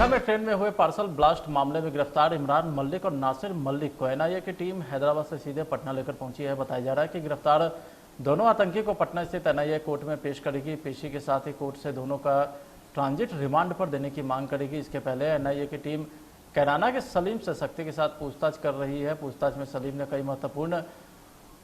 पटना में ट्रेन में हुए पार्सल ब्लास्ट मामले में गिरफ्तार इमरान मलिक और नासिर मलिक को एनआईए की टीम हैदराबाद से सीधे पटना लेकर पहुंची है। बताया जा रहा है कि गिरफ्तार दोनों आतंकी को पटना स्थित एनआईए कोर्ट में पेश करेगी। पेशी के साथ ही कोर्ट से दोनों का ट्रांजिट रिमांड पर देने की मांग करेगी। इसके पहले एनआईए की टीम कैराना के सलीम से सख्ती के साथ पूछताछ कर रही है। पूछताछ में सलीम ने कई महत्वपूर्ण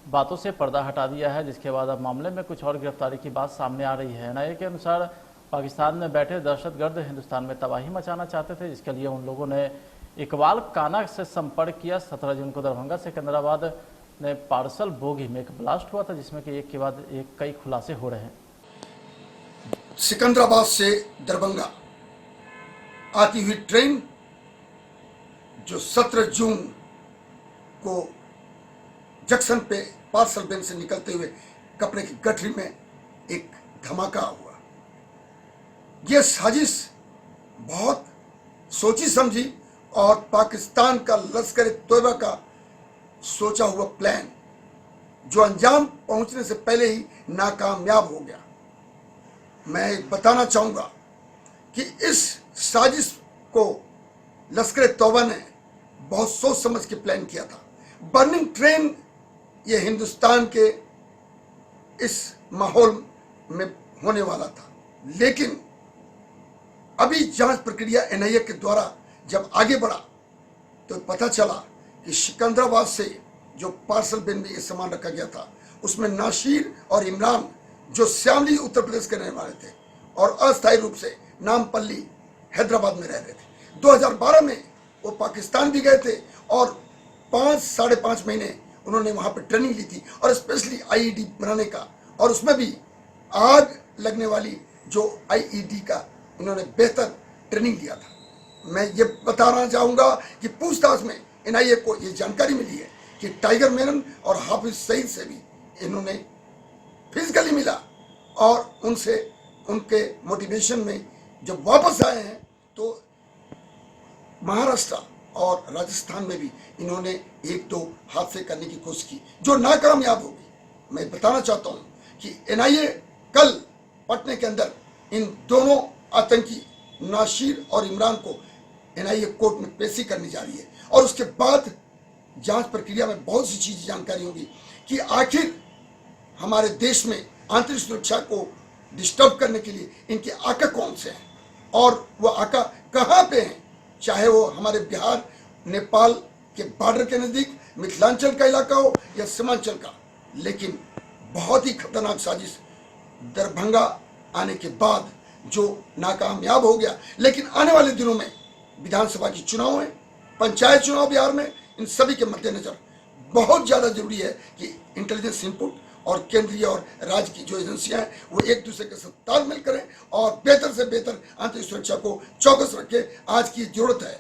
बातों से पर्दा हटा दिया है, जिसके बाद अब मामले में कुछ और गिरफ्तारी की बात सामने आ रही है। एनआईए के अनुसार पाकिस्तान में बैठे दहशतगर्द हिंदुस्तान में तबाही मचाना चाहते थे, जिसके लिए उन लोगों ने इकबाल काना से संपर्क किया। 17 जून को दरभंगा सिकंदराबाद में पार्सल बोगी में एक ब्लास्ट हुआ था, जिसमें कि एक के बाद एक कई खुलासे हो रहे हैं। सिकंदराबाद से दरभंगा आती हुई ट्रेन जो 17 जून को जंक्शन पे पार्सल बैंक से निकलते हुए कपड़े की गठरी में एक धमाका हुआ। यह साजिश बहुत सोची समझी और पाकिस्तान का लश्कर तोयबा का सोचा हुआ प्लान जो अंजाम पहुंचने से पहले ही नाकामयाब हो गया। मैं बताना चाहूंगा कि इस साजिश को लश्कर तोयबा ने बहुत सोच समझ के प्लान किया था। बर्निंग ट्रेन ये हिंदुस्तान के इस माहौल में होने वाला था, लेकिन अभी जांच प्रक्रिया एनआईए के द्वारा जब आगे बढ़ा तो पता चला कि सिकंदराबाद से जो पार्सल बिन में ये सामान रखा गया था उसमें नासिर और इमरान जो श्यामली उत्तर प्रदेश के रहने वाले थे और अस्थायी रूप से नामपल्ली हैदराबाद में रहते थे। 2012 में वो पाकिस्तान भी गए थे और 5 साढ़े 5 महीने उन्होंने वहां पर ट्रेनिंग ली थी और स्पेशली आईईडी बनाने का, और उसमें भी आग लगने वाली जो आईईडी का उन्होंने बेहतर ट्रेनिंग लिया था। मैं ये बताना चाहूंगा कि पूछताछ में एनआईए को ये जानकारी मिली है कि टाइगर मेनन और हाफिज सईद से भी इन्होंने फिजिकली मिला और उनसे उनके मोटिवेशन में जब वापस आए हैं तो महाराष्ट्र और राजस्थान में भी इन्होंने 1-2 हादसे करने की कोशिश की जो नाकामयाब होगी। मैं बताना चाहता हूं कि एनआईए कल पटना के अंदर इन दोनों आतंकी नासिर और इमरान को एनआईए कोर्ट में पेशी करने जा रही है और उसके बाद जांच प्रक्रिया में बहुत सी चीजें जानकारी होगी कि आखिर हमारे देश में आंतरिक सुरक्षा को डिस्टर्ब करने के लिए इनके आका कौन से हैं और वो आका कहां पे हैं, चाहे वो हमारे बिहार नेपाल के बॉर्डर के नजदीक मिथिलांचल का इलाका हो या सीमांचल का। लेकिन बहुत ही खतरनाक साजिश दरभंगा आने के बाद जो नाकामयाब हो गया। लेकिन आने वाले दिनों में विधानसभा की चुनाव है, पंचायत चुनाव बिहार में, इन सभी के मद्देनजर बहुत ज्यादा जरूरी है कि इंटेलिजेंस इनपुट और केंद्रीय और राज्य की जो एजेंसियां हैं वो एक दूसरे के साथ तालमेल करें और बेहतर से बेहतर आंतरिक सुरक्षा को चौकस रखें। आज की जरूरत है।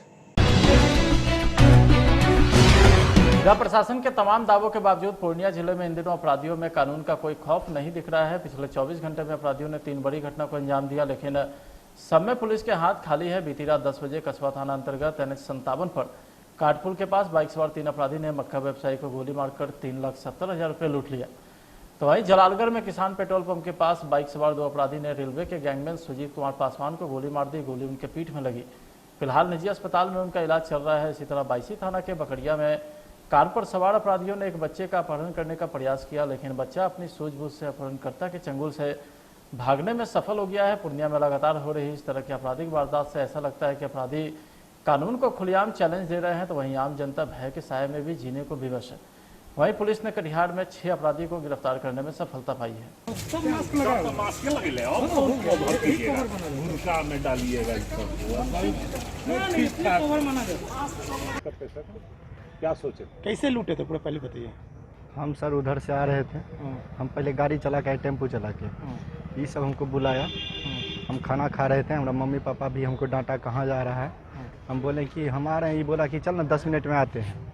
जिला प्रशासन के तमाम दावों के बावजूद पूर्णिया जिले में इन दिनों अपराधियों में कानून का कोई खौफ नहीं दिख रहा है। पिछले 24 घंटे में अपराधियों ने 3 बड़ी घटना को अंजाम दिया, लेकिन सब में पुलिस के हाथ खाली है। बीती रात 10 बजे कस्बा थाना अंतर्गत NH57 पर काटपुल के पास बाइक सवार 3 अपराधी ने मक्का व्यवसायी को गोली मारकर 3,70,000 रुपये लूट लिया। तो वहीं जलालगढ़ में किसान पेट्रोल पंप के पास बाइक सवार 2 अपराधी ने रेलवे के गैंगमैन सुजीत कुमार पासवान को गोली मार दी। गोली उनके पीठ में लगी। फिलहाल निजी अस्पताल में उनका इलाज चल रहा है। इसी तरह बायसी थाना के बकड़िया में कार पर सवार अपराधियों ने एक बच्चे का अपहरण करने का प्रयास किया, लेकिन बच्चा अपनी सूझबूझ से अपहरणकर्ता के चंगुल से भागने में सफल हो गया है। पूर्णिया में लगातार हो रही इस तरह की आपराधिक वारदात से ऐसा लगता है कि अपराधी कानून को खुलेआम चैलेंज दे रहे हैं, तो वहीं आम जनता भय के साए में भी जीने को विवश है। वहीं पुलिस ने कटिहार में 6 अपराधी को गिरफ्तार करने में सफलता पाई है। क्या सोचे, कैसे लूटे थे पूरा पहले बताइए। हम सर उधर से आ रहे थे, हम पहले गाड़ी चला के टेम्पो चला के, ये सब हमको बुलाया। हम खाना खा रहे थे, हमारा मम्मी पापा भी हमको डांटा कहाँ जा रहा है। हम बोले कि हम आ रहे हैं, ये बोला कि चल ना 10 मिनट में आते हैं।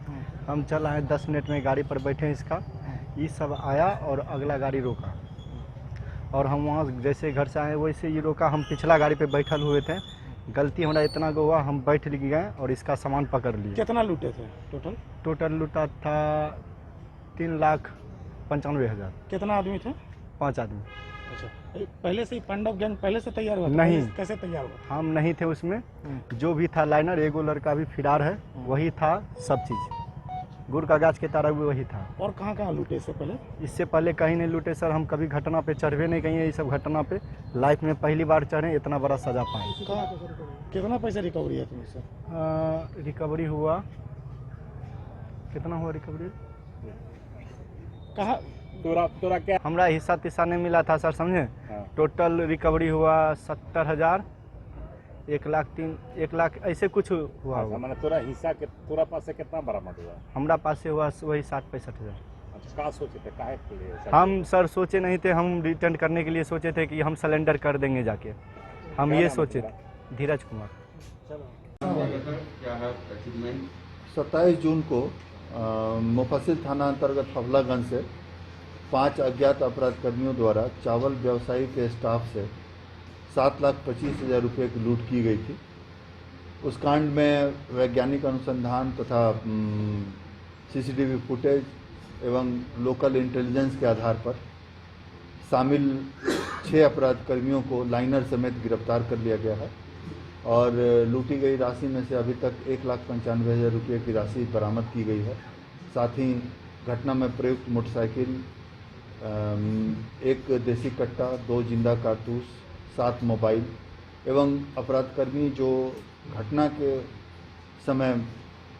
हम चल आए, 10 मिनट में गाड़ी पर बैठे इसका, ये सब आया और अगला गाड़ी रोका और हम वहाँ जैसे घर से आए वैसे ये रोका। हम पिछला गाड़ी पे बैठल हुए थे, गलती हमारा इतना हुआ हम बैठ गए और इसका सामान पकड़ लिए। कितना लूटे थे टोटल लूटा था 3,95,000। कितना आदमी थे? 5 आदमी। अच्छा, पहले से ही पांडव गैंग पहले से तैयार हुआ था? नहीं। कैसे तैयार हुआ? हम नहीं थे उसमें, जो भी था लाइनर, एगो लड़का भी फिरार है, वही था सब चीज़। गुड़ का गाछ के तारा भी वही था। और कहाँ कहाँ लूटे इससे पहले? इससे पहले कहीं नहीं लूटे सर, हम कभी घटना पे चढ़े नहीं, कहीं ये सब घटना पे लाइफ में पहली बार चढ़े, इतना बड़ा सजा पाए। कितना पैसा रिकवरी है तुमसे? रिकवरी हुआ, कितना हुआ रिकवरी? कहाँ तोरा क्या? हमरा हिस्सा तिस्सा नहीं मिला था सर, समझे। टोटल रिकवरी हुआ 70,000, 1 लाख ऐसे कुछ हुआ होगा। मैंने तोरा हिस्सा के तोरा पास से कितना बरामद हुआ? हमरा पास से हुआ वही 60-65 हज़ार। अच्छा, का सोचे थे, काहे के लिए? हम सर सोचे नहीं थे, हम रिटर्न करने के लिए सोचे थे कि हम सरेंडर कर देंगे जाके, हम क्या ये नाम सोचे है थे। धीरज कुमार। 27 जून को मुफस्सिल थाना अंतर्गत हवलागंज से 5 अज्ञात अपराध कर्मियों द्वारा चावल व्यवसायी के स्टाफ से 7,25,000 रुपये की लूट की गई थी। उस कांड में वैज्ञानिक अनुसंधान तथा सीसीटीवी फुटेज एवं लोकल इंटेलिजेंस के आधार पर शामिल 6 अपराध कर्मियों को लाइनर समेत गिरफ्तार कर लिया गया है और लूटी गई राशि में से अभी तक 1,95,000 रुपये की राशि बरामद की गई है। साथ ही घटना में प्रयुक्त मोटरसाइकिल, 1 देसी कट्टा, 2 जिंदा कारतूस, 7 मोबाइल एवं अपराधकर्मी जो घटना के समय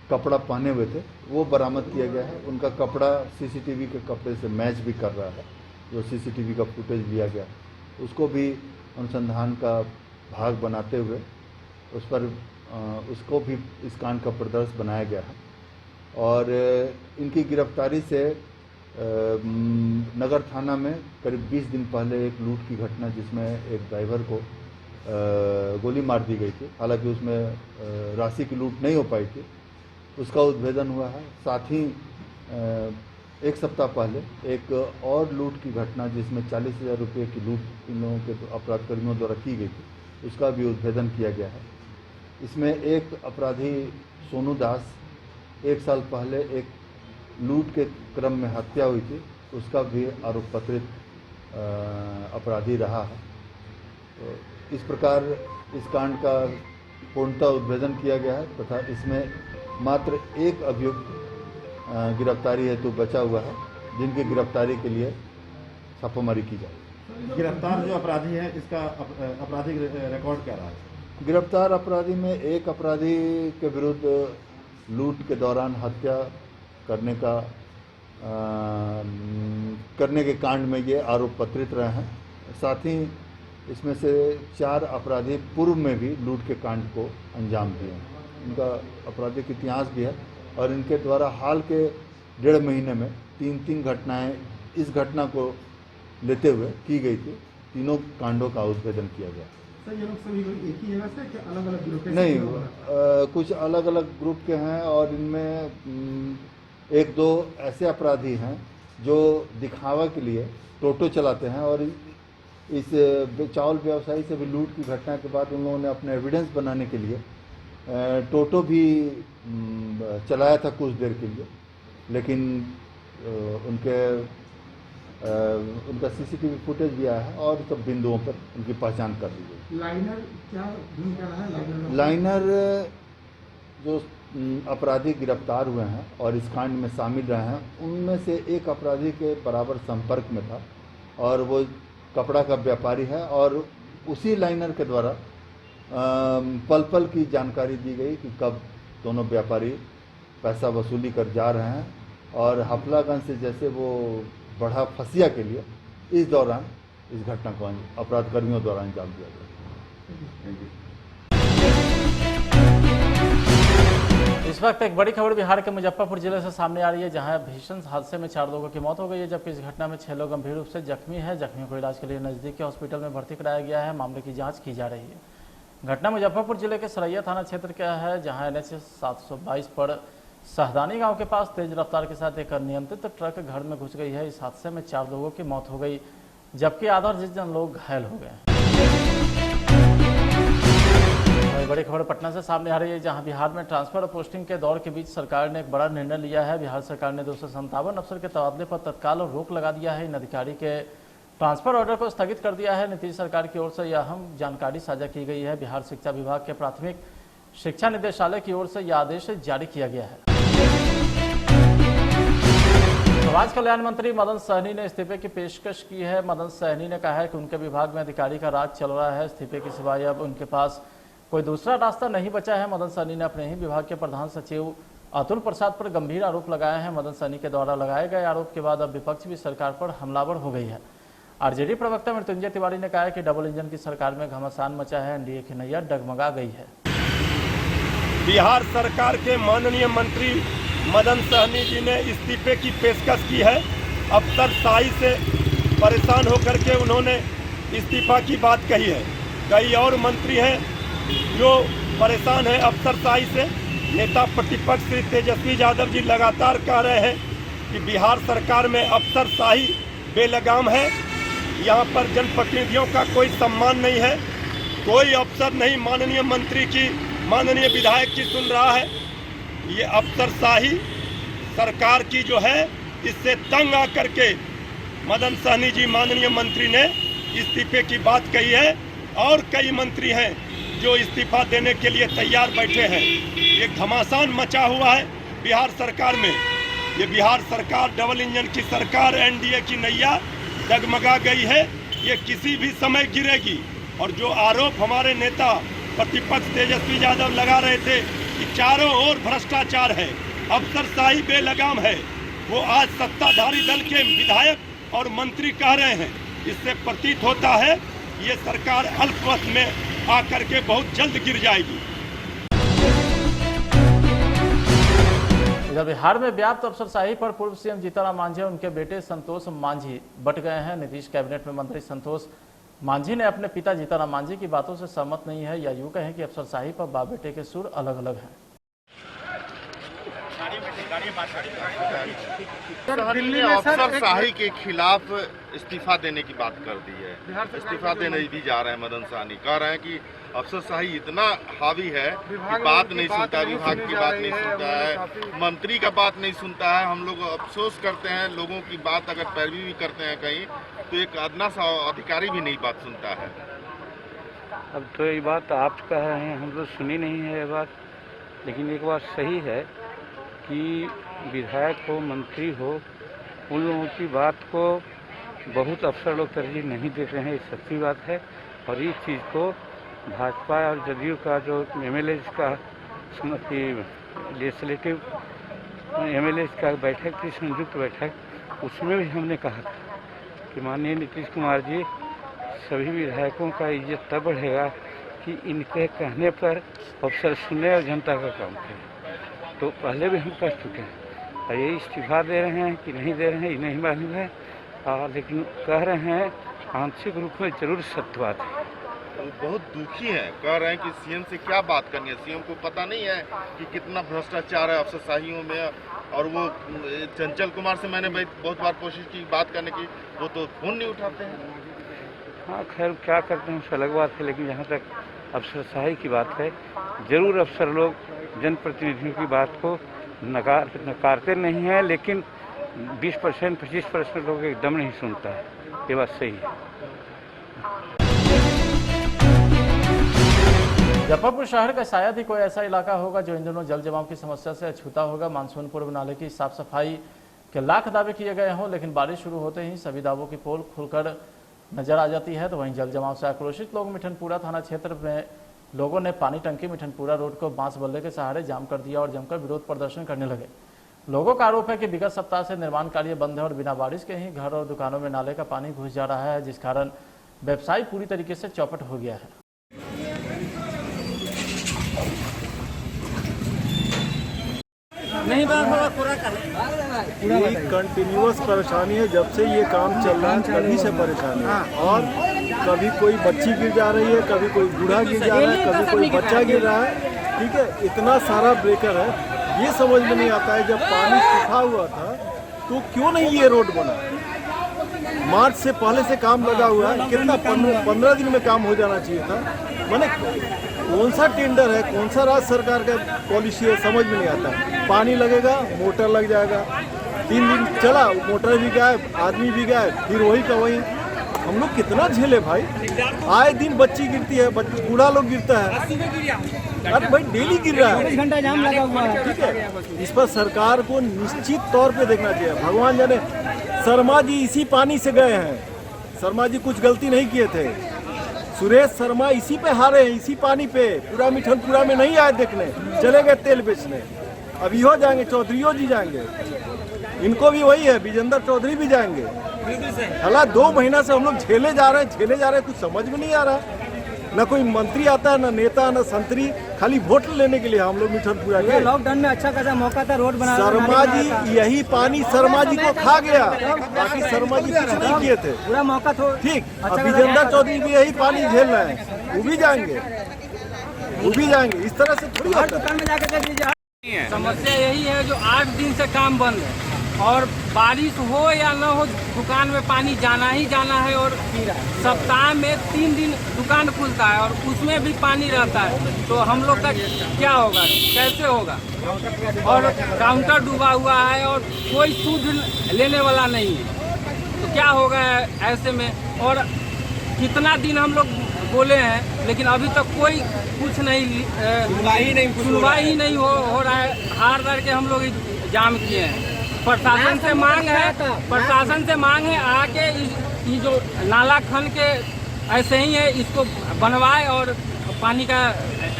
कपड़ा पहने हुए थे वो बरामद किया गया है। उनका कपड़ा सीसीटीवी के कपड़े से मैच भी कर रहा है। जो सीसीटीवी का फुटेज लिया गया उसको भी अनुसंधान का भाग बनाते हुए उस पर उसको भी इस कांड का प्रदर्श बनाया गया है। और इनकी गिरफ्तारी से नगर थाना में करीब 20 दिन पहले एक लूट की घटना जिसमें एक ड्राइवर को गोली मार दी गई थी, हालांकि उसमें राशि की लूट नहीं हो पाई थी, उसका उद्भेदन हुआ है। साथ ही 1 सप्ताह पहले एक और लूट की घटना जिसमें 40,000 रुपये की लूट इन लोगों के अपराध कर्मियों द्वारा की गई थी, उसका भी उद्भेदन किया गया है। इसमें एक अपराधी सोनू दास 1 साल पहले एक लूट के क्रम में हत्या हुई थी, उसका भी आरोप पत्रित अपराधी रहा है। तो इस प्रकार इस कांड का पूर्णतः उद्भेदन किया गया है तथा इसमें मात्र एक अभियुक्त गिरफ्तारी हेतु बचा हुआ है, जिनकी गिरफ्तारी के लिए छापेमारी की जाए। गिरफ्तार जो अपराधी है इसका आपराधिक रिकॉर्ड क्या रहा है? गिरफ्तार अपराधी में एक अपराधी के विरुद्ध लूट के दौरान हत्या करने के कांड में ये आरोप पत्रित रहे हैं। साथ ही इसमें से 4 अपराधी पूर्व में भी लूट के कांड को अंजाम दिए हैं। इनका आपराधिक इतिहास भी है और इनके द्वारा हाल के 1.5 महीने में 3 घटनाएं इस घटना को लेते हुए की गई थी। तीनों कांडों का उद्भेदन किया गया। सर, ये लोग सभी एक ही जगह से क्या अलग-अलग ग्रुप? नहीं, कुछ अलग-अलग ग्रुप के हैं और इनमें 1-2 ऐसे अपराधी हैं जो दिखावा के लिए टोटो चलाते हैं और इस चावल व्यवसायी से भी लूट की घटना के बाद उन लोगों ने अपने एविडेंस बनाने के लिए टोटो भी चलाया था कुछ देर के लिए, लेकिन उनका सीसीटीवी फुटेज भी आया है और सब बिंदुओं पर उनकी पहचान कर ली गई। लाइनर क्या भूमिका रहा है? लाइनर जो अपराधी गिरफ्तार हुए हैं और इस कांड में शामिल रहे हैं, उनमें से एक अपराधी के बराबर संपर्क में था और वो कपड़ा का व्यापारी है और उसी लाइनर के द्वारा पल पल की जानकारी दी गई कि कब दोनों व्यापारी पैसा वसूली कर जा रहे हैं और हफलागंज से जैसे वो बढ़ा फसिया के लिए इस दौरान इस घटना को अपराध कर्मियों द्वारा अंजाम दिया गया। इस वक्त एक बड़ी खबर बिहार के मुजफ्फरपुर जिले से सामने आ रही है, जहां भीषण हादसे में 4 लोगों की मौत हो गई है, जबकि इस घटना में 6 लोग गंभीर रूप से जख्मी हैं। जख्मियों को इलाज के लिए नजदीक के हॉस्पिटल में भर्ती कराया गया है। मामले की जांच की जा रही है। घटना मुजफ्फरपुर जिले के सरैया थाना क्षेत्र का है, जहां NH 722 पर सहदानी गांव के पास तेज रफ्तार के साथ एक अनियंत्रित ट्रक घर में घुस गई है। इस हादसे में 4 लोगों की मौत हो गई, जबकि आधा दर्जन लोग घायल हो गए। बड़ी खबर पटना से सामने आ रही है, जहां बिहार में ट्रांसफर और पोस्टिंग के दौर के बीच सरकार ने एक बड़ा निर्णय लिया है। बिहार सरकार ने 257 अफसर के तबादले पर तत्काल रोक लगा दिया है। इन अधिकारी के ट्रांसफर ऑर्डर को स्थगित कर दिया है नीतीश सरकार की ओर से। यह अहम जानकारी साझा की गई है। बिहार शिक्षा विभाग के प्राथमिक शिक्षा निदेशालय की ओर से यह आदेश जारी किया गया है। समाज कल्याण मंत्री मदन सहनी ने इस्तीफे की पेशकश की है। मदन सहनी ने कहा है कि उनके विभाग में अधिकारी का राज चल रहा है। इस्तीफे के सिवाय अब उनके पास कोई दूसरा रास्ता नहीं बचा है। मदन सहनी ने अपने ही विभाग के प्रधान सचिव अतुल प्रसाद पर गंभीर आरोप लगाए हैं। मदन सहनी के द्वारा लगाए गए आरोप के बाद अब विपक्ष भी सरकार पर हमलावर हो गई है। आरजेडी प्रवक्ता मृत्युंजय तिवारी ने कहा है कि डबल इंजन की सरकार में घमासान मचा है। एनडीए की नैया डगमगा गई है। बिहार सरकार के माननीय मंत्री मदन सहनी जी ने इस्तीफे की पेशकश की है। अफसरशाही से परेशान होकर के उन्होंने इस्तीफा की बात कही है। कई और मंत्री हैं जो परेशान हैं अफसरशाही से। नेता प्रतिपक्ष श्री तेजस्वी यादव जी लगातार कह रहे हैं कि बिहार सरकार में अफसरशाही बेलगाम है। यहाँ पर जनप्रतिनिधियों का कोई सम्मान नहीं है। कोई अफसर नहीं माननीय मंत्री की, माननीय विधायक की सुन रहा है। ये अफसरशाही सरकार की जो है, इससे तंग आकर के मदन सहनी जी माननीय मंत्री ने इस्तीफे की बात कही है। और कई मंत्री हैं जो इस्तीफा देने के लिए तैयार बैठे हैं। ये घमासान मचा हुआ है बिहार सरकार में। ये बिहार सरकार डबल इंजन की सरकार, एनडीए की नैया डगमगा गई है। ये किसी भी समय गिरेगी। और जो आरोप हमारे नेता प्रतिपक्ष तेजस्वी यादव लगा रहे थे कि चारों ओर भ्रष्टाचार है, अफसरशाही बेलगाम है, वो आज सत्ताधारी दल के विधायक और मंत्री कह रहे हैं। इससे प्रतीत होता है ये सरकार अल्पवक्त में आकर के बहुत जल्द गिर जाएगी। इधर बिहार में व्याप्त अफसरशाही पर पूर्व सीएम जीतनराम मांझी और उनके बेटे संतोष मांझी बट गए हैं। नीतीश कैबिनेट में मंत्री संतोष मांझी ने अपने पिता जीतनराम मांझी की बातों से सहमत नहीं है, या यूं कहें कि अफसरशाही पर बाप बेटे के सुर अलग अलग हैं। दिल्ली में अफसरशाही के खिलाफ इस्तीफा देने की बात कर दी है। इस्तीफा देने भी जा रहे हैं मदन सहनी। कह रहे हैं कि अफसरशाही इतना हावी है कि बात नहीं सुनता है, विभाग की बात नहीं सुनता है, मंत्री का बात नहीं सुनता है। हम लोग अफसोस करते हैं, लोगों की बात अगर पैरवी भी करते हैं कहीं, तो एक अदना सा अधिकारी भी नहीं बात सुनता है। अब तो ये बात आप कह रहे हैं, हम लोग सुनी नहीं है ये बात। लेकिन एक बात सही है कि विधायक हो, मंत्री हो, उन लोगों की बात को बहुत अफसर लोग तरजीह नहीं देते हैं। ये सच्ची बात है। और इस चीज़ को भाजपा और जदयू का जो एमएलए का लेजिस्लेटिव एमएलए का बैठक थी, संयुक्त बैठक, उसमें भी हमने कहा था कि माननीय नीतीश कुमार जी, सभी विधायकों का इज्जत तब बढ़ेगा कि इनके कहने पर अफसर सुने और जनता का काम करें। तो पहले भी हम कह चुके हैं और ये इस्तीफा दे रहे हैं कि नहीं दे रहे हैं ये नहीं मालूम है। लेकिन कह रहे हैं आंशिक रूप में जरूर सत्य बात है। बहुत दुखी है, कह रहे हैं कि सीएम से क्या बात करनी है। सीएम को पता नहीं है कि कितना भ्रष्टाचार है अफसरशाहियों में। और वो चंचल कुमार से मैंने बहुत बार कोशिश की बात करने की, वो तो फोन नहीं उठाते हैं। हाँ खैर क्या करते हैं उससे अलग बात है। लेकिन जहाँ तक अफसरशाही की बात है, जरूर अफसर लोग जनप्रतिनिधियों की बात को नकारते नहीं हैं, लेकिन 20% 25% लोग एकदम नहीं सुनता है। ये बात सही है। मुजफ्फरपुर शहर का शायद ही कोई ऐसा इलाका होगा जो इन दिनों जल जमाव की समस्या से अछूता होगा। मानसून पूर्व नाले की साफ सफाई के लाख दावे किए गए हों, लेकिन बारिश शुरू होते ही सभी दावों की पोल खुलकर नजर आ जाती है। तो वहीं जल जमाव से आक्रोशित लोग मिठनपुरा थाना क्षेत्र में लोगों ने पानी टंकी मिठनपुरा रोड को बांस बल्ले के सहारे जाम कर दिया और जमकर विरोध प्रदर्शन करने लगे। लोगों का आरोप है कि विगत सप्ताह से निर्माण कार्य बंद है और बिना बारिश के ही घर और दुकानों में नाले का पानी घुस जा रहा है, जिस कारण व्यवसाय पूरी तरीके से चौपट हो गया है। ये कंटिन्यूअस परेशानी है। जब से ये काम चल रहा है तभी से परेशानी है। और कभी कोई बच्ची गिर जा रही है, कभी कोई बूढ़ा गिर जा रहा है, कभी कोई बच्चा गिर रहा है। ठीक है, इतना सारा ब्रेकर है। ये समझ में नहीं आता है, जब पानी सूखा हुआ था तो क्यों नहीं ये रोड बना। मार्च से पहले से काम लगा हुआ है, कितना 15 दिन में काम हो जाना चाहिए था। मैंने कौन सा टेंडर है, कौन सा राज्य सरकार का पॉलिसी है, समझ में नहीं आता है। पानी लगेगा, मोटर लग जाएगा, 3 दिन चला, मोटर भी गायब, आदमी भी गायब, फिर वही का वही। हम लोग कितना झेले भाई, आए दिन बच्ची गिरती है, बूढ़ा लोग गिरता है, अरे भाई डेली गिर रहा है, घंटा जाम लगा हुआ है। ठीक है। इस पर सरकार को निश्चित तौर पे देखना चाहिए। भगवान जाने शर्मा जी इसी पानी से गए हैं, शर्मा जी कुछ गलती नहीं किए थे, सुरेश शर्मा इसी पे हारे हैं, इसी पानी पे। पूरा मिठनपुरा में नहीं आए देखने, चले गए तेल बेचने। अब इहो जाएंगे, चौधरीओ जी जाएंगे, इनको भी वही है, विजेंद्र चौधरी भी जाएंगे। हला 2 महीना से हम लोग झेले जा रहे हैं, कुछ समझ में नहीं आ रहा है। न कोई मंत्री आता है, न नेता, न संतरी, खाली वोट लेने के लिए हम लोग मिठनपुरा के। लॉकडाउन में अच्छा खासा मौका था, रोड बना। शर्मा जी यही पानी शर्मा जी को खा गया, बाकी शर्मा जी कुछ नहीं किए थे, पूरा मौका तो ठीक। अब विजेंद्र चौधरी भी यही पानी झेल रहे हैं, वो भी जाएंगे, इस तरह से थोड़ी होता है। दुकान में जाकर देख लीजिए। समस्या यही है जो 8 दिन से काम बंद है, और बारिश हो या न हो दुकान में पानी जाना ही जाना है, और सप्ताह में 3 दिन दुकान खुलता है और उसमें भी पानी रहता है। तो हम लोग का क्या होगा, कैसे होगा? और काउंटर डूबा हुआ है और कोई सूद लेने वाला नहीं है, तो क्या होगा ऐसे में? और कितना दिन हम लोग बोले हैं, लेकिन अभी तक कोई कुछ नहीं, सुनवाई नहीं हो रहा है। हार कर के हम लोग जाम किए हैं। प्रशासन से मांग है आके ये जो नाला खन के ऐसे ही है, इसको बनवाए और पानी का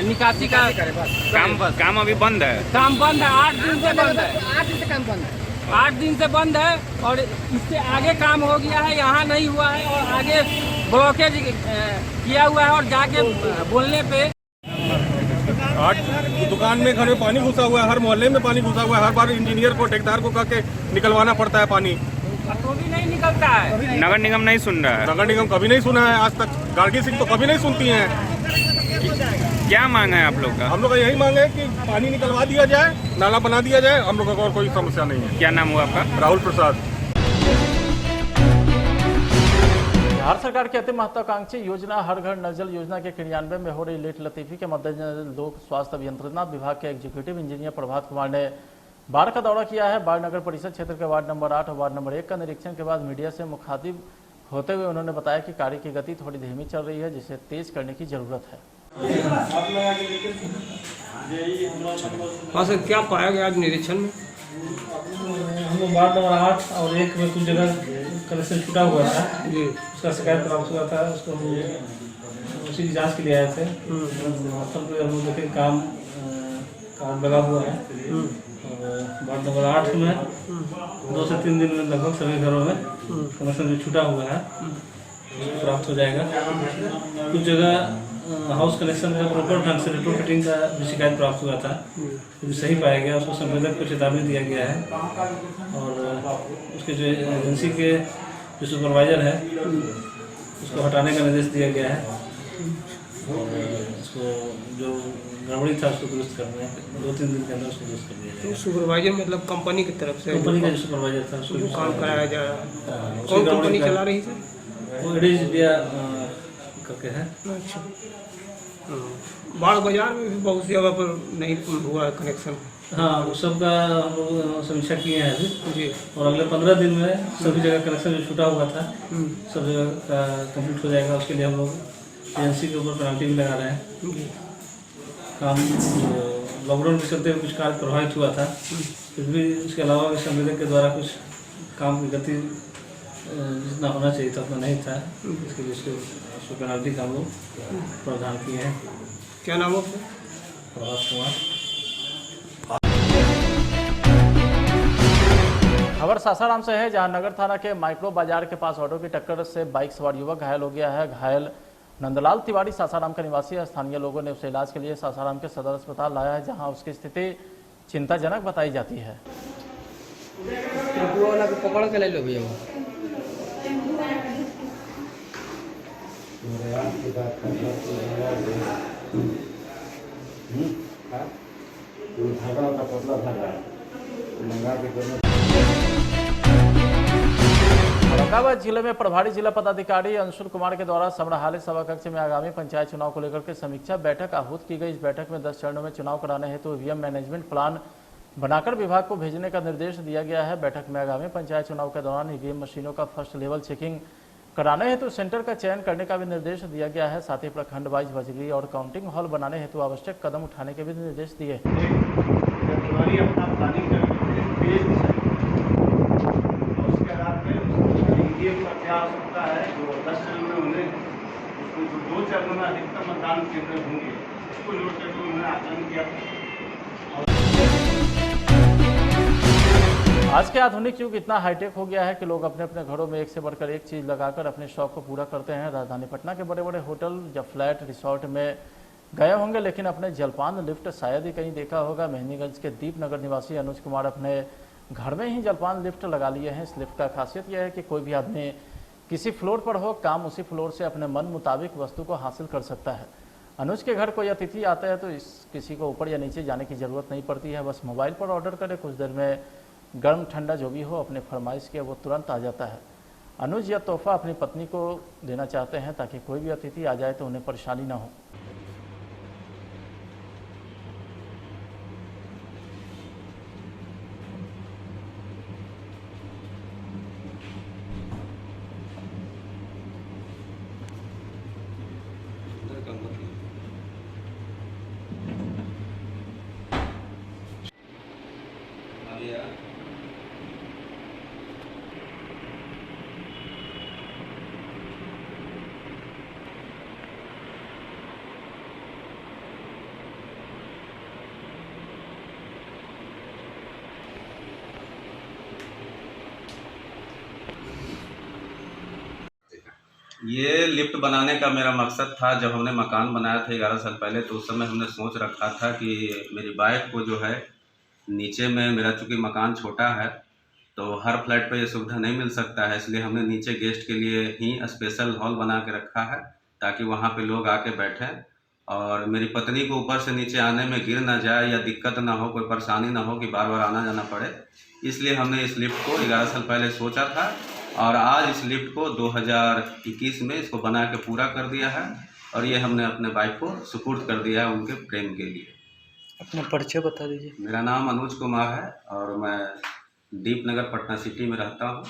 निकासी का काम अभी बंद है। काम बंद है, 8 दिन से बंद है। 8 दिन से बंद है और इससे आगे काम हो गया है, यहाँ नहीं हुआ है, और आगे ब्लॉकेज किया हुआ है। और जाके बोलने पे आज दुकान में, घर में पानी घुसा हुआ है, हर मोहल्ले में पानी घुसा हुआ है। हर बार इंजीनियर को, ठेकेदार को कह के निकलवाना पड़ता है पानी, तो भी नहीं निकलता है। नगर निगम नहीं सुन रहा है। नगर निगम कभी नहीं सुना है आज तक, गार्गी सिंह तो कभी नहीं सुनती हैं। क्या मांग है आप लोग का? हम लोग का यही मांग है कि पानी निकलवा दिया जाए, नाला बना दिया जाए, हम लोगों को और कोई समस्या नहीं है। क्या नाम हुआ आपका? राहुल प्रसाद। बिहार सरकार की अति महत्वाकांक्षी योजना हर घर नल जल योजना के क्रियान्वयन में हो रही लेट लतीफी के मद्देनजर लोक स्वास्थ्य अभियंत्रणा विभाग के एग्जीक्यूटिव इंजीनियर प्रभात कुमार ने बाढ़ का दौरा किया है। बाढ़ नगर परिषद क्षेत्र के वार्ड नंबर 8 और वार्ड नंबर 1 का निरीक्षण के बाद मीडिया से मुखातिब होते हुए उन्होंने बताया कि कार्य की गति थोड़ी धीमी चल रही है, जिसे तेज करने की जरूरत है। हाँ सर, क्या पाया गया आज निरीक्षण में? हम लोग वार्ड नंबर 8 और 1 में कुछ जगह कनेक्शन छूटा हुआ था जी, उसका शिकायत प्राप्त हुआ था, उसको हम उसी की जांच के लिए आए थे। स्थल पर हम लोग देखे काम लगा हुआ है। और वार्ड नंबर 8 में 2 से 3 दिन में लगभग सभी घरों में कनेक्शन जो छूटा हुआ है प्राप्त हो जाएगा। कुछ जगह हाउस कनेक्शन का प्रॉपर ढंग से रेट्रो फिटिंग का भी शिकायत प्राप्त हुआ था, जो सही पाया गया, उसको संवेदक को चेतावनी दिया गया है। और उसके जो एजेंसी के जो सुपरवाइजर है उसको हटाने का निर्देश दिया गया है। और उसको जो गड़बड़ी था उसको दुरुस्त करना है, 2-3 दिन के अंदर उसको दुरुस्त कर दिया जाएगा। तो सुपरवाइजर मतलब कंपनी की तरफ से? कंपनी का जो सुपरवाइजर था उसको काम कराया जा रहा है। कौन कंपनी चला रही है? वो एडिज इंडिया करके है। अच्छा। बाढ़ बाजार में भी बहुत सी जगह पर नहीं हुआ है कनेक्शन। हाँ, उस सब का हम लोग समीक्षा किए हैं अभी जी, और अगले 15 दिन में सभी जगह कनेक्शन जो छूटा हुआ था सब जगह का कंप्लीट हो जाएगा। उसके लिए हम लोग एजेंसी के ऊपर पेनल्टी भी लगा रहे हैं। काम लॉकडाउन के चलते कुछ कार्य प्रभावित हुआ था, फिर भी उसके अलावा संवेदक के द्वारा कुछ काम की गति जितना होना चाहिए था उतना नहीं था, इसके लिए उसको पेनल्टी का हम लोग प्रावधान किए हैं। क्या नाम है? प्रभात कुमार। खबर सासाराम से है, जहां नगर थाना के माइक्रो बाजार के पास ऑटो की टक्कर से बाइक सवार युवक घायल हो गया है। घायल नंदलाल तिवारी सासाराम का निवासी है। स्थानीय लोगों ने उसे इलाज के लिए सासाराम के सदर अस्पताल लाया है, जहां उसकी स्थिति चिंताजनक बताई जाती है। पकड़ के ले लो भैया। औरंगाबाद जिले में प्रभारी जिला पदाधिकारी अंशुल कुमार के द्वारा समराहाली सभा कक्ष में आगामी पंचायत चुनाव को लेकर के समीक्षा बैठक आहूत की गई। इस बैठक में 10 चरणों में चुनाव कराने हेतु ईवीएम मैनेजमेंट प्लान बनाकर विभाग को भेजने का निर्देश दिया गया है। बैठक में आगामी पंचायत चुनाव के दौरान ईवीएम मशीनों का फर्स्ट लेवल चेकिंग कराने हेतु सेंटर का चयन करने का भी निर्देश दिया गया है। साथ ही प्रखंड वाइज बजरी और काउंटिंग हॉल बनाने हेतु आवश्यक कदम उठाने के भी निर्देश दिए। अपना प्लानिंग उसके आधार पर क्या हो सकता है जो 10 चरण में उन्हें उसको जो 2 चरणों में अधिकतम मतदान केंद्र होंगे उसको जोड़ करके उन्होंने आकलन किया। आज के आधुनिक युग इतना हाईटेक हो गया है कि लोग अपने अपने घरों में एक से बढ़कर एक चीज़ लगाकर अपने शौक को पूरा करते हैं। राजधानी पटना के बड़े बड़े होटल या फ्लैट रिसोर्ट में गए होंगे, लेकिन अपने जलपान लिफ्ट शायद ही कहीं देखा होगा। मेहंदीगंज के दीपनगर निवासी अनुज कुमार अपने घर में ही जलपान लिफ्ट लगा लिए हैं। इस लिफ्ट का खासियत यह है कि कोई भी आदमी किसी फ्लोर पर हो, काम उसी फ्लोर से अपने मन मुताबिक वस्तु को हासिल कर सकता है। अनुज के घर कोई अतिथि आता है तो किसी को ऊपर या नीचे जाने की ज़रूरत नहीं पड़ती है। बस मोबाइल पर ऑर्डर करे, कुछ देर में गर्म ठंडा जो भी हो अपने फरमाइश के वो तुरंत आ जाता है। अनुज यह तोहफा अपनी पत्नी को देना चाहते हैं ताकि कोई भी अतिथि आ जाए तो उन्हें परेशानी न हो। ये लिफ्ट बनाने का मेरा मकसद था। जब हमने मकान बनाया था 11 साल पहले, तो उस समय हमने सोच रखा था कि मेरी वाइफ को जो है नीचे में, मेरा चूँकि मकान छोटा है तो हर फ्लैट पे ये सुविधा नहीं मिल सकता है, इसलिए हमने नीचे गेस्ट के लिए ही स्पेशल हॉल बना के रखा है ताकि वहाँ पे लोग आके बैठें और मेरी पत्नी को ऊपर से नीचे आने में गिर ना जाए या दिक्कत ना हो, कोई परेशानी ना हो कि बार बार आना जाना पड़े। इसलिए हमने इस लिफ्ट को 11 साल पहले सोचा था और आज इस लिफ्ट को 2021 में इसको बना के पूरा कर दिया है और ये हमने अपने वाइफ को सुपुर्द कर दिया है उनके प्रेम के लिए। अपना परिचय बता दीजिए। मेरा नाम अनुज कुमार है और मैं दीपनगर पटना सिटी में रहता हूँ।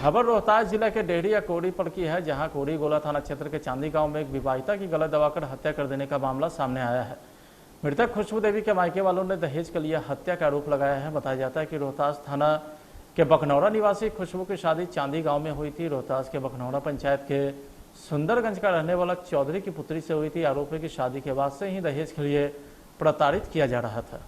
खबर रोहतास जिला के डेहरी या कोरी पर की है, जहां कोरी गोला थाना क्षेत्र के चांदी गांव में एक विवाहिता की गला दबाकर हत्या कर देने का मामला सामने आया है। मृतक खुशबू देवी के मायके वालों ने दहेज के लिए हत्या का आरोप लगाया है। बताया जाता है कि रोहतास थाना के बखनौरा निवासी खुशबू की शादी चांदी गांव में हुई थी। रोहतास के बखनौरा पंचायत के सुंदरगंज का रहने वाला चौधरी की पुत्री से हुई थी। आरोप है कि शादी के बाद से ही दहेज के लिए प्रताड़ित किया जा रहा था।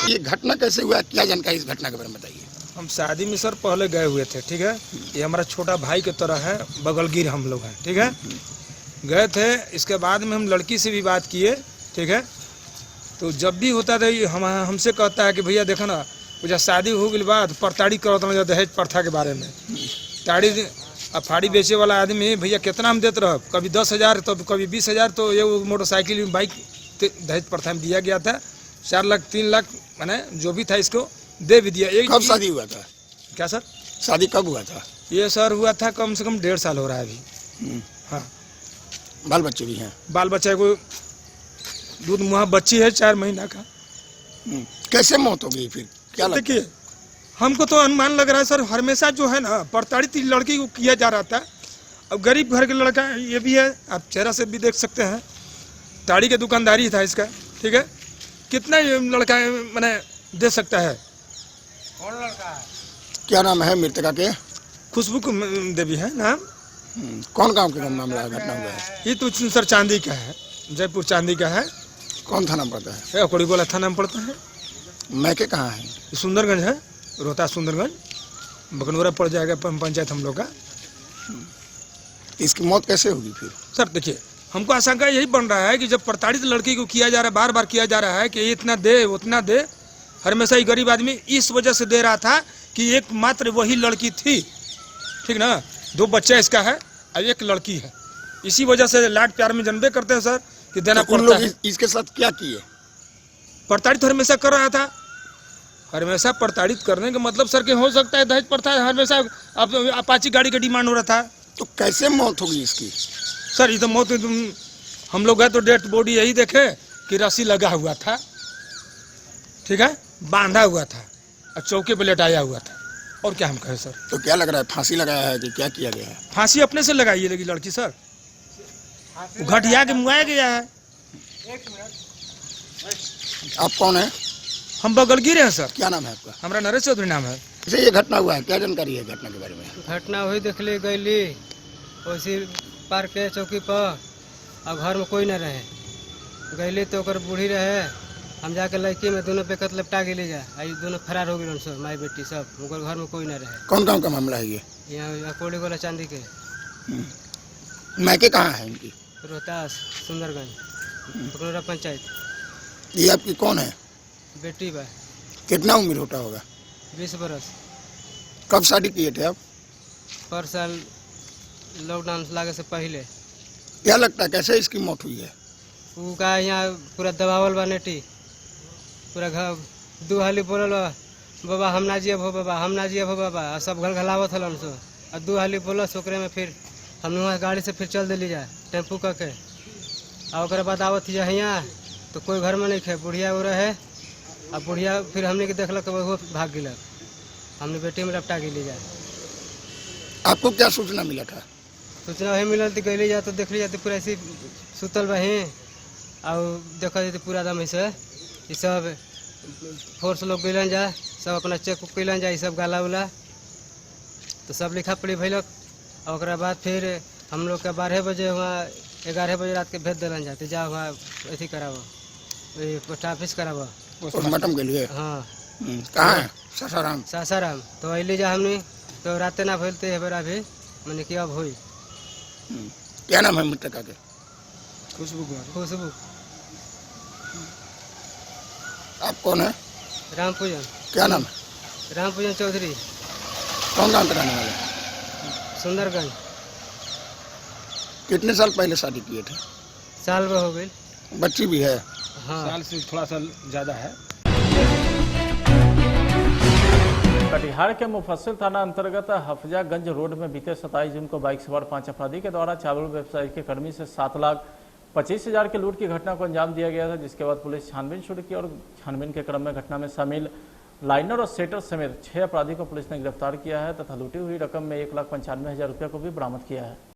ये घटना कैसे हुआ, क्या जानकारी इस घटना के बारे में बताइए। हम शादी में सर पहले गए हुए थे, ठीक है। ये हमारा छोटा भाई की तरह है, बगलगिर हम लोग हैं, ठीक है। गए थे, इसके बाद में हम लड़की से भी बात किए, ठीक है। तो जब भी होता था हमसे कहता है कि भैया देखो ना, मुझे शादी हो गई बाद परताड़ी करो तो दहेज प्रथा के बारे में। ताड़ी फाड़ी बेचे वाला आदमी भैया कितना हम देते रह, कभी 10,000 तो कभी 20,000, तो ये मोटरसाइकिल बाइक दहेज प्रथा में दिया गया था। 4 लाख 3 लाख मैंने जो भी था इसको दे भी दिया। कब शादी हुआ था? क्या सर? शादी कब हुआ था? ये सर हुआ था कम से कम 1.5 साल हो रहा है अभी। हाँ। बाल बच्चे भी हैं? बाल बच्चे को दूध मुहा बच्ची है 4 महीना का। कैसे मौत हो गई फिर, क्या लगता है? देखिए हमको तो अनुमान लग रहा है सर, हमेशा जो है ना प्रताड़ित लड़की को किया जा रहा था। अब गरीब घर के लड़का ये भी है, आप चेहरा से भी देख सकते हैं, ताड़ी की दुकानदारी था इसका, ठीक है। कितना लड़का मैंने दे सकता है? कौन लड़का है? क्या नाम है मृतका के? खुशबू देवी है नाम। कौन गांव के मामला घटना हुआ है? ये तो सर चांदी का है, जयपुर चांदी का है। कौन थाना पड़ता है? कोड़ीगोला थाना में पड़ता है। मैके कहाँ है? सुंदरगंज है, रोहतास सुंदरगंज, बकनौरा पड़ जाएगा पंचायत हम लोग का। इसकी मौत कैसे होगी फिर? सर देखिए हमको आशंका यही बन रहा है कि जब प्रताड़ित लड़की को किया जा रहा है, बार बार किया जा रहा है कि इतना दे उतना दे, हमेशा ही गरीब आदमी इस वजह से दे रहा था कि एकमात्र वही लड़की थी, ठीक ना। 2 बच्चा इसका है और 1 लड़की है, इसी वजह से लाड प्यार में जनबे करते हैं सर कि देना पड़ता है। इसके साथ क्या किए? प्रताड़ित हमेशा कर रहा था, हमेशा प्रताड़ित करने का मतलब सर कि हो सकता है दहेज प्रथा हमेशा अब अपाची गाड़ी का डिमांड हो रहा था। तो कैसे मौत होगी इसकी? सर ये तो मौत हम लोग गए तो डेड बॉडी यही देखे कि रस्सी लगा हुआ था, ठीक है, बांधा हुआ था और चौके पे लेटाया हुआ था। और क्या हम कहें सर? तो क्या लग रहा है, फांसी लगाया है कि क्या किया गया है? फांसी अपने से लगाई है लगी लड़की सर, घटिया के मुआया गया है। आप कौन है? हम बगलगिर हैं सर। क्या नाम है आपका? हमारा नरेश चौधरी नाम है। जैसे ये घटना हुआ है, क्या जानकारी है घटना के बारे में? घटना हुई देख ली गईली वैसी पार्क के चौकी पर, और घर में कोई न रहे, गईली तो ओकर बूढ़ी रहे, हम जाके लड़की में दोनों बेकत लपटा गेली जा, आई दोनों फरार हो गए सब, माई बेटी सब, ओकर घर में कोई न रहे। कौन गाँव का मामला है ये? यहाँ अकोड़ी वाला चांदी के। मैके कहाँ है इनकी? रोहतास सुंदरगंज बकनौरा पंचायत। ये आपकी कौन है? बेटी बा। कितना उम्र होता होगा? 20 बरस। कब शादी किए थे आप? पर साल लॉकडाउन लागे से पहले। क्या लगता है कैसे इसकी मौत हुई है? वो का यहाँ पूरा दबावल बा नेटी, पूरा घर दू हाली बोलल बा, बाबा हम ना जियब हो, बाबा हम ना जियब हो बाबा, और सब घर घलावत हलन सो, और दू हाली बोल ओकरे में फिर हम वहाँ गाड़ी से फिर चल दिली जा टेम्पू करके, और ओकरे बाद आवत यहाँ तो कोई घर में नहीं खे, बुढ़िया वो रहे, अब बुढ़िया फिर हमने के देखलक वो भाग गिलक, हमने बेटी में लपटा गिली जा। आपको क्या सूचना मिला था? सूचना वही मिलल तो गली जा तो देख ली जाती पूरा ऐसी सुतल बही, और देखा जाती पूरा दम ऐसे ये सब फोर्स लोग गलन जा, सब अपना चेक उक कैलन जा, ये सब गाला उला तो सब लिखा पढ़ी भैलक, और ओकरा बाद फिर हम लोग के 12 बजे वहाँ 11 बजे रात के भेज दिलन जाते, जा वहाँ अथी कराबो, पोस्ट ऑफिस कराबो पोस्टमार्टम के लिए। हाँ। कहाँ है? सासाराम। सासाराम तो अली जा हमने तो रात ना भूलते है बेरा भी मैंने कि अब हुई। क्या नाम है मृतका के? खुशबू। खुशबू। आप कौन है? राम पूजन। क्या नाम है? राम पूजन चौधरी। कौन गाँव के रहने वाले? सुंदरगंज। कितने साल पहले शादी किए थे? साल भर हो गई। बच्ची भी है? हाँ। साल से थोड़ा सा ज़्यादा है। कटिहार के मुफस्सिल थाना अंतर्गत हफजागंज रोड में बीते 27 जून को बाइक सवार 5 अपराधी के द्वारा चावल व्यवसायी के कर्मी से 7,25,000 के लूट की घटना को अंजाम दिया गया था, जिसके बाद पुलिस छानबीन शुरू की और छानबीन के क्रम में घटना में शामिल लाइनर और सेटर समेत 6 अपराधी को पुलिस ने गिरफ्तार किया है तथा लूटी हुई रकम में 1,95,000 रुपये को भी बरामद किया है।